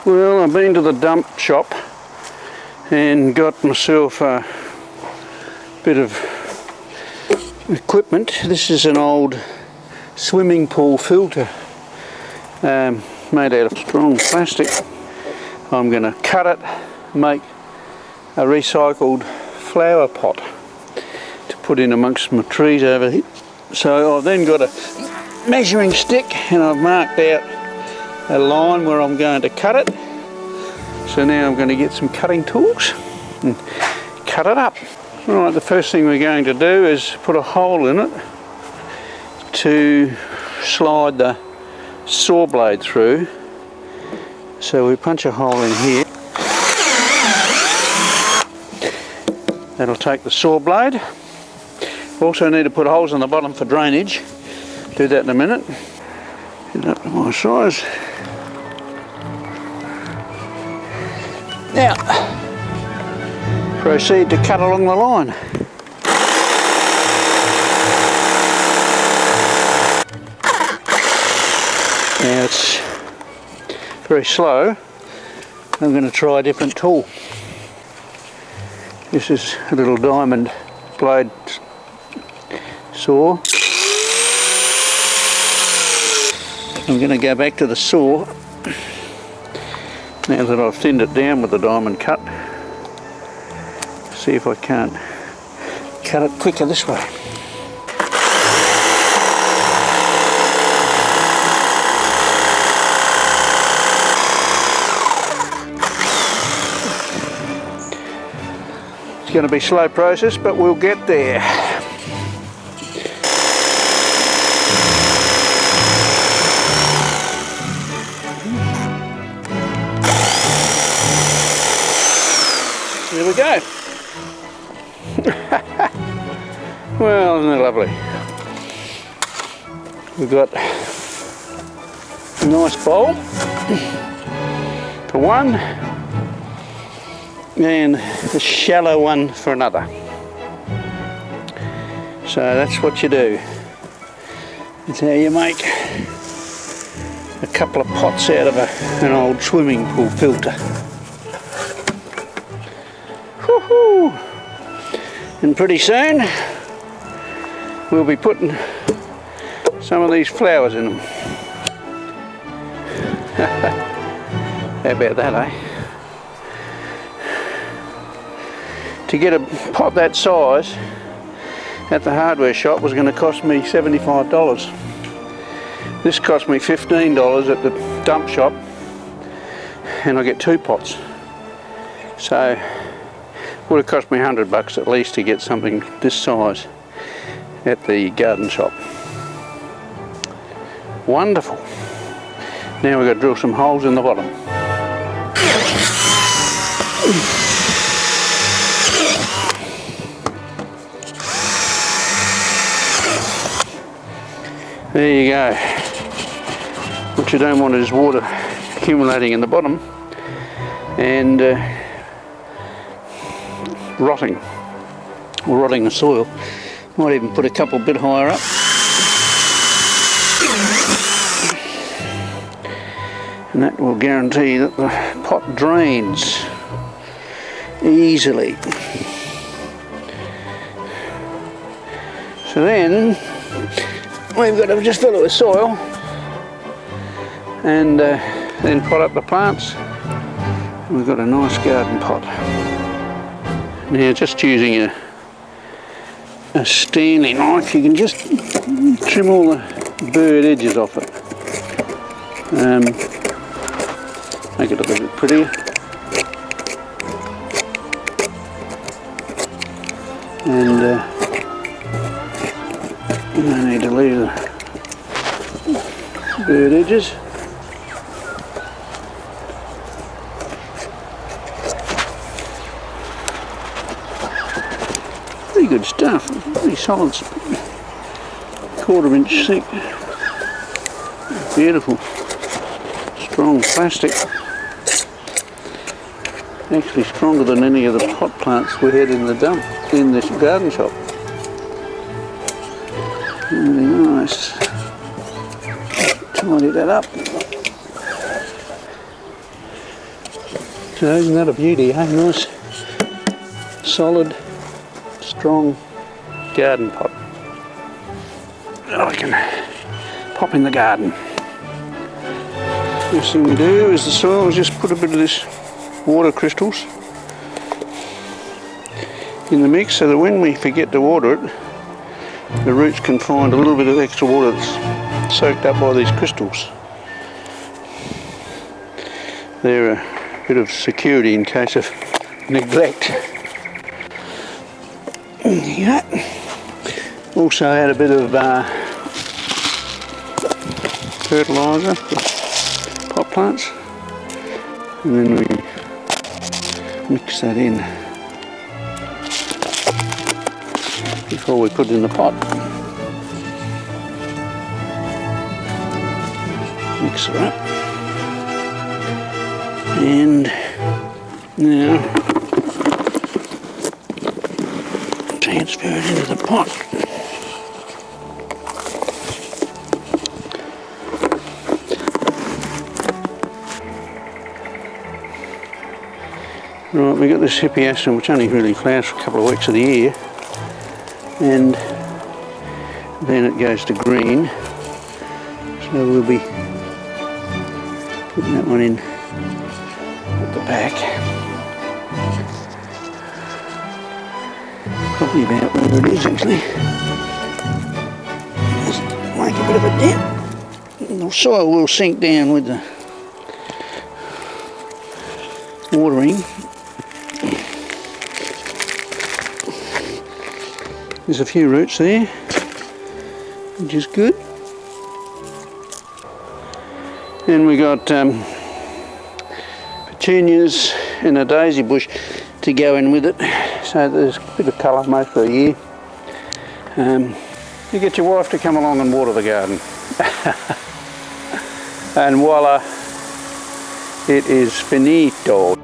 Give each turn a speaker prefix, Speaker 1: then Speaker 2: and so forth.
Speaker 1: Well, I've been to the dump shop and got myself a bit of equipment. This is an old swimming pool filter made out of strong plastic. I'm going to cut it, make a recycled flower pot to put in amongst my trees over here. So I've then got a measuring stick and I've marked out a line where I'm going to cut it. So now I'm going to get some cutting tools and cut it up. Alright, the first thing we're going to do is put a hole in it to slide the saw blade through. So we punch a hole in here. That'll take the saw blade. Also need to put holes in the bottom for drainage. Do that in a minute. Get it up to my size. Now, proceed to cut along the line. Now it's very slow. I'm going to try a different tool. This is a little diamond blade saw. I'm going to go back to the saw now that I've thinned it down with the diamond cut. See if I can't cut it quicker this way. It's going to be a slow process, but we'll get there. There we go. Well, isn't it lovely? We've got a nice bowl for one and a shallow one for another. So that's what you do. That's how you make a couple of pots out of an old swimming pool filter. Woohoo! And pretty soon we'll be putting some of these flowers in them. How about that, eh? To get a pot that size at the hardware shop was going to cost me $75. This cost me $15 at the dump shop, and I get 2 pots. So it would have cost me $100 at least to get something this size at the garden shop. Wonderful. Now we've got to drill some holes in the bottom. There you go. What you don't want is water accumulating in the bottom and rotting the soil. Might even put a couple bit higher up. And that will guarantee that the pot drains easily. So then we've got to just fill it with soil and then pot up the plants. We've got a nice garden pot. Now, just using a Stanley knife, you can just trim all the burred edges off it. Make it look a bit prettier. And no need to leave the burred edges. Pretty good stuff, pretty solid, 1/4 inch thick. Beautiful, strong plastic. Actually stronger than any of the pot plants we had in the dump, in this garden shop. Really nice. Tidy that up. So isn't that a beauty, eh? Nice, solid, strong garden pot that I can pop in the garden. First thing we do is the soil is just put a bit of this water crystals in the mix so that when we forget to water it, the roots can find a little bit of extra water that's soaked up by these crystals. They're a bit of security in case of neglect. Yeah. Also add a bit of fertiliser for pot plants, and then we mix that in before we put it in the pot. Mix it up, and now transfer it into the pot. Right, we've got this hippeastrum which only really flowers for a couple of weeks of the year, and then it goes to green, so we'll be putting that one in at the back, probably about where it is actually. Just make a bit of a dent, and the soil will sink down with the watering. There's a few roots there, which is good. And we got petunias and a daisy bush to go in with it, so there's a bit of colour most of the year. You get your wife to come along and water the garden, and voila, it is finito.